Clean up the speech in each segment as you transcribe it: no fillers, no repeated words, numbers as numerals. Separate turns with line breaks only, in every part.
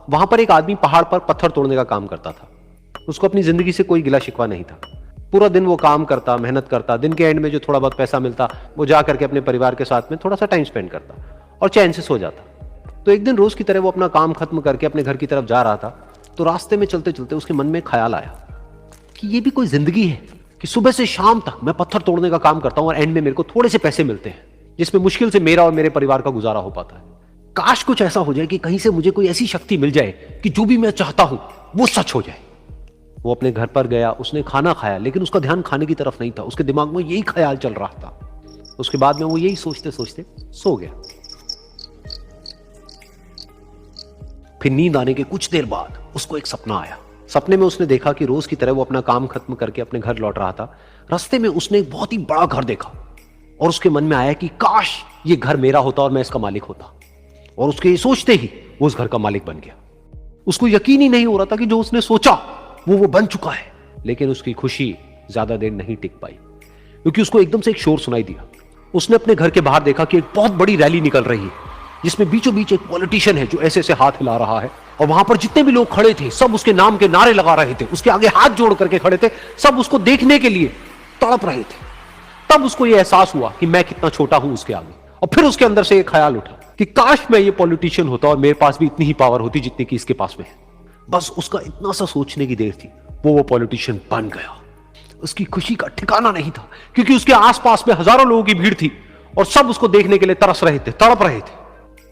वहां पर एक आदमी पहाड़ पर पत्थर तोड़ने का काम करता था। उसको अपनी जिंदगी से कोई गिला शिकवा नहीं था। पूरा दिन वो काम करता, मेहनत करता, दिन के एंड में जो थोड़ा बहुत पैसा मिलता वो जा करके अपने परिवार के साथ में थोड़ा सा टाइम स्पेंड करता और चैन से सो जाता। तो एक दिन रोज की तरह वो अपना काम खत्म करके अपने घर की तरफ जा रहा था, तो रास्ते में चलते चलते उसके मन में ख्याल आया कि ये भी कोई जिंदगी है कि सुबह से शाम तक मैं पत्थर तोड़ने का काम करता हूं और एंड में मेरे को थोड़े से पैसे मिलते हैं, जिसमें मुश्किल से मेरा और मेरे परिवार का गुजारा हो पाता है। काश कुछ ऐसा हो जाए कि कहीं से मुझे कोई ऐसी शक्ति मिल जाए कि जो भी मैं चाहता हूं वो सच हो जाए। वो अपने घर पर गया, उसने खाना खाया, लेकिन उसका ध्यान खाने की तरफ नहीं था। उसके दिमाग में यही ख्याल चल रहा था। उसके बाद में वो यही सोचते सोचते सो गया। फिर नींद आने के कुछ देर बाद उसको एक सपना आया। सपने में उसने देखा कि रोज की तरह वो अपना काम खत्म करके अपने घर लौट रहा था। रास्ते में उसने एक बहुत ही बड़ा घर देखा और उसके मन में आया कि काश ये घर मेरा होता और मैं इसका मालिक होता। और उसके ये सोचते ही वो उस घर का मालिक बन गया। उसको यकीन ही नहीं हो रहा था कि जो उसने सोचा वो बन चुका है। लेकिन उसकी खुशी ज्यादा देर नहीं टिक पाई, क्योंकि उसको एकदम से एक शोर सुनाई दिया। उसने अपने घर के बाहर देखा कि एक बहुत बड़ी रैली निकल रही है, जिसमें बीचों बीच एक पॉलिटिशियन है जो ऐसे ऐसे हाथ हिला रहा है। और वहां पर जितने भी लोग खड़े थे सब उसके नाम के नारे लगा रहे थे, उसके आगे हाथ जोड़ करके खड़े थे, सब उसको देखने के लिए तड़प रहे थे। तब उसको यह एहसास हुआ कि मैं कितना छोटा हूं उसके आगे। और फिर उसके अंदर से एक ख्याल उठा कि काश मैं ये पॉलिटिशियन होता और मेरे पास भी इतनी ही पावर होती जितनी कि इसके पास में है। बस उसका इतना सा सोचने की देर थी, वो पॉलिटिशियन बन गया। उसकी खुशी का ठिकाना नहीं था, क्योंकि उसके आसपास में हजारों लोगों की भीड़ थी और सब उसको देखने के लिए तरस रहे थे, तड़प रहे थे।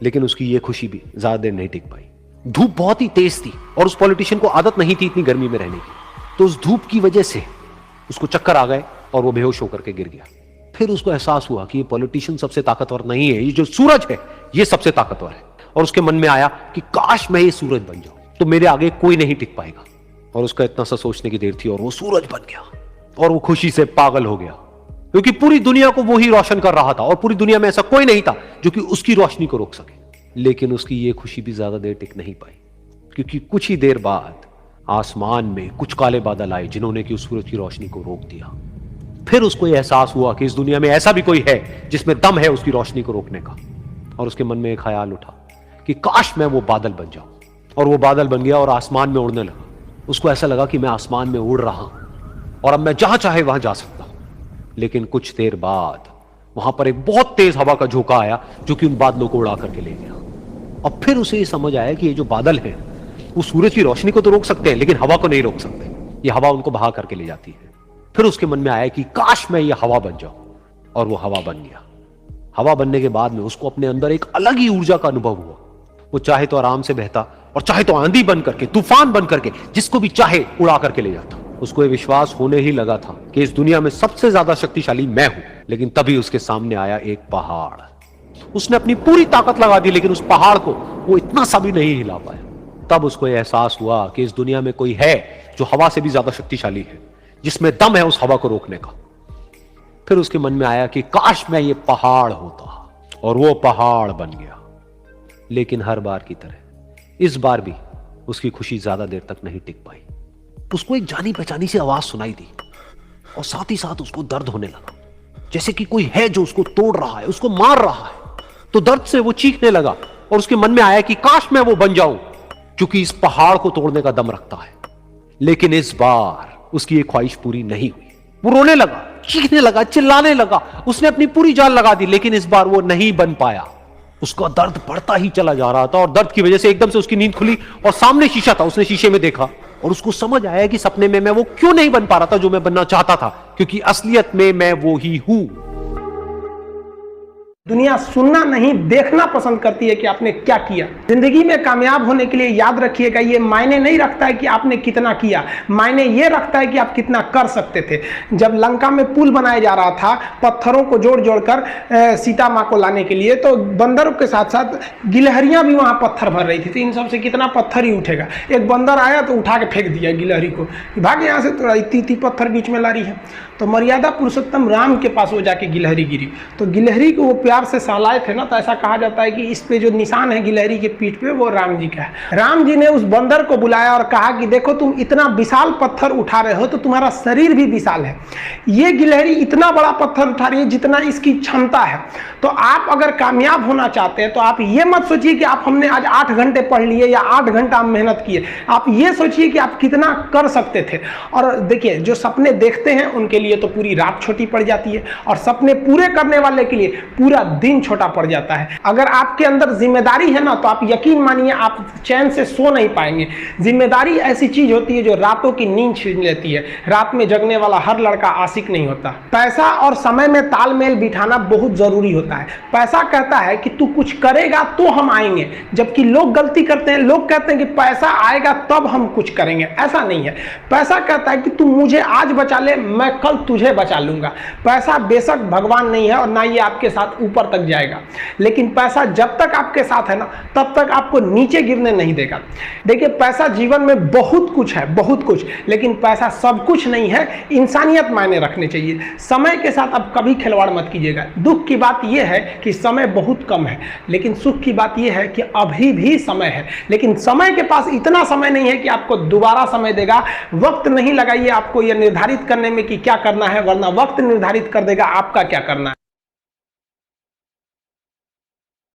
लेकिन उसकी ये खुशी भी ज्यादा देर नहीं टिक पाई। धूप बहुत ही तेज थी और उस पॉलिटिशियन को आदत नहीं थी इतनी गर्मी में रहने की। तो उस धूप की वजह से उसको चक्कर आ गए और वो बेहोश होकर के गिर गया। फिर उसको एहसास हुआ कि ये पॉलिटिशियन सबसे ताकतवर नहीं है, ये जो सूरज है ये सबसे ताकतवर है। और उसके मन में आया कि काश मैं ये सूरज बन जाऊं तो मेरे आगे कोई नहीं टिक पाएगा। और उसका इतना सा सोचने की देर थी और वो सूरज बन गया। और वो खुशी से पागल हो गया, क्योंकि पूरी दुनिया को वो ही रोशन कर रहा था और पूरी दुनिया में ऐसा कोई नहीं था जो कि उसकी रोशनी को रोक सके। लेकिन उसकी ये खुशी भी ज्यादा देर टिक नहीं पाई, क्योंकि कुछ ही देर बाद आसमान में कुछ काले बादल आए जिन्होंने कि उस सूरज की रोशनी को रोक दिया। फिर उसको यह एहसास हुआ कि इस दुनिया में ऐसा भी कोई है जिसमें दम है उसकी रोशनी को रोकने का। और उसके मन में एक ख्याल उठा कि काश मैं वो बादल बन जाऊं। और वो बादल बन गया और आसमान में उड़ने लगा। उसको ऐसा लगा कि मैं आसमान में उड़ रहा हूं और अब मैं जहां चाहे वहां जा सकता हूं। लेकिन कुछ देर बाद वहां पर एक बहुत तेज हवा का झोंका आया जो कि उन बादलों को उड़ा करके ले गया। और फिर उसे ये समझ आया कि ये जो बादल हैं वो सूरज की रोशनी को तो रोक सकते हैं, लेकिन हवा को नहीं रोक सकते। ये हवा उनको बहा करके ले जाती है। फिर उसके मन में आया कि काश मैं ये हवा बन जाऊं। और वो हवा बन गया। हवा बनने के बाद में उसको अपने अंदर एक अलग ही ऊर्जा का अनुभव हुआ। वो चाहे तो आराम से बहता और चाहे तो आंधी बन करके, तूफान बन करके, जिसको भी चाहे उड़ा करके ले जाता। उसको ये विश्वास होने ही लगा था कि इस दुनिया में सबसे ज्यादा शक्तिशाली मैं हूं। लेकिन तभी उसके सामने आया एक पहाड़। उसने अपनी पूरी ताकत लगा दी, लेकिन उस पहाड़ को वो इतना सा भी नहीं हिला पाया। तब उसको यह एहसास हुआ कि इस दुनिया में कोई है जो हवा से भी ज्यादा शक्तिशाली है, जिसमें दम है उस हवा को रोकने का। फिर उसके मन में आया कि काश मैं ये पहाड़ होता। और वो पहाड़ बन गया। लेकिन हर बार की तरह इस बार भी उसकी खुशी ज्यादा देर तक नहीं टिक पाई। उसको एक जानी पहचानी सी आवाज सुनाई दी और साथ ही साथ उसको दर्द होने लगा, जैसे कि कोई है जो उसको तोड़ रहा है, उसको मार रहा है। तो दर्द से वो चीखने लगा और उसके मन में आया कि काश मैं वो बन जाऊं क्योंकि इस पहाड़ को तोड़ने का दम रखता है। लेकिन इस बार उसकी ये ख्वाहिश पूरी नहीं हुई। वो रोने लगा, चीखने लगा, चिल्लाने लगा। उसने अपनी पूरी जान लगा दी, लेकिन इस बार वो नहीं बन पाया। उसका दर्द बढ़ता ही चला जा रहा था और दर्द की वजह से एकदम से उसकी नींद खुली और सामने शीशा था। उसने शीशे में देखा और उसको समझ आया कि सपने में मैं वो क्यों नहीं बन पा रहा था जो मैं बनना चाहता था, क्योंकि असलियत में मैं वो ही हूं।
दुनिया सुनना नहीं देखना पसंद करती है कि आपने क्या किया। जिंदगी में कामयाब होने के लिए याद रखिएगा, ये मायने नहीं रखता है कि आपने कितना किया, मायने ये रखता है कि आप कितना कर सकते थे। जब लंका में पुल बनाया जा रहा था पत्थरों को जोड़ जोड़कर सीता माँ को लाने के लिए, तो बंदरों के साथ साथ गिलहरियां भी वहां पत्थर भर रही थी। तो इन सब से कितना पत्थर ही उठेगा। एक बंदर आया तो उठा के फेंक दिया गिलहरी को, भाग यहाँ से, तो इतनी पत्थर बीच में ला रही है। तो मर्यादा पुरुषोत्तम राम के पास वो जाके गिलहरी गिरी, तो गिलहरी को वो प्यार से सहलाए थे ना, तो ऐसा कहा जाता है कि इस पे जो निशान है गिलहरी के पीठ पे, वो राम जी का है। राम जी ने उस बंदर को बुलाया और कहा कि देखो तुम इतना विशाल पत्थर उठा रहे हो तो तुम्हारा शरीर भी विशाल है, ये गिलहरी इतना बड़ा पत्थर उठा रही है जितना इसकी क्षमता है। तो आप अगर कामयाब होना चाहते हैं तो आप ये मत सोचिए कि आप हमने आज 8 घंटे पढ़ लिए या 8 घंटा मेहनत किए, आप ये सोचिए कि आप कितना कर सकते थे। और देखिए, जो सपने देखते हैं उनके लिए तो पूरी रात छोटी पड़ जाती है, और सपने पूरे करने वाले के लिए पूरा दिन छोटा पड़ जाता है। अगर आपके अंदर जिम्मेदारी है ना, तो आप यकीन मानिए आप चैन से सो नहीं पाएंगे। जिम्मेदारी ऐसी चीज होती है जो रातों की नींद छीन लेती है। रात में जगने वाला हर लड़का आशिक नहीं होता। पैसा और समय में तालमेल बिठाना बहुत जरूरी होता है। पैसा कहता है कि तू कुछ करेगा तो हम आएंगे, जबकि लोग गलती करते हैं, लोग कहते हैं कि पैसा आएगा तब हम कुछ करेंगे। ऐसा नहीं है। पैसा कहता है कि तू मुझे आज बचा ले, मैं कल तुझे बचा लूंगा। पैसा बेशक भगवान नहीं है और ना ये आपके साथ ऊपर तक जाएगा, लेकिन पैसा जब तक आपके साथ है ना, तब तक आपको नीचे गिरने नहीं देगा। देखिए, पैसा जीवन में बहुत कुछ है, बहुत कुछ, लेकिन पैसा सब कुछ नहीं है। इंसानियत मायने रखने चाहिए। समय के साथ आप कभी खिलवाड़ मत कीजिएगा। दुख की बात यह है कि समय बहुत कम है, लेकिन सुख की बात यह है कि अभी भी समय है। लेकिन समय के पास इतना समय नहीं है कि आपको दोबारा समय देगा। वक्त नहीं लगाइए आपको यह निर्धारित करने में कि क्या करना है, वरना वक्त निर्धारित कर देगा आपका क्या करना है।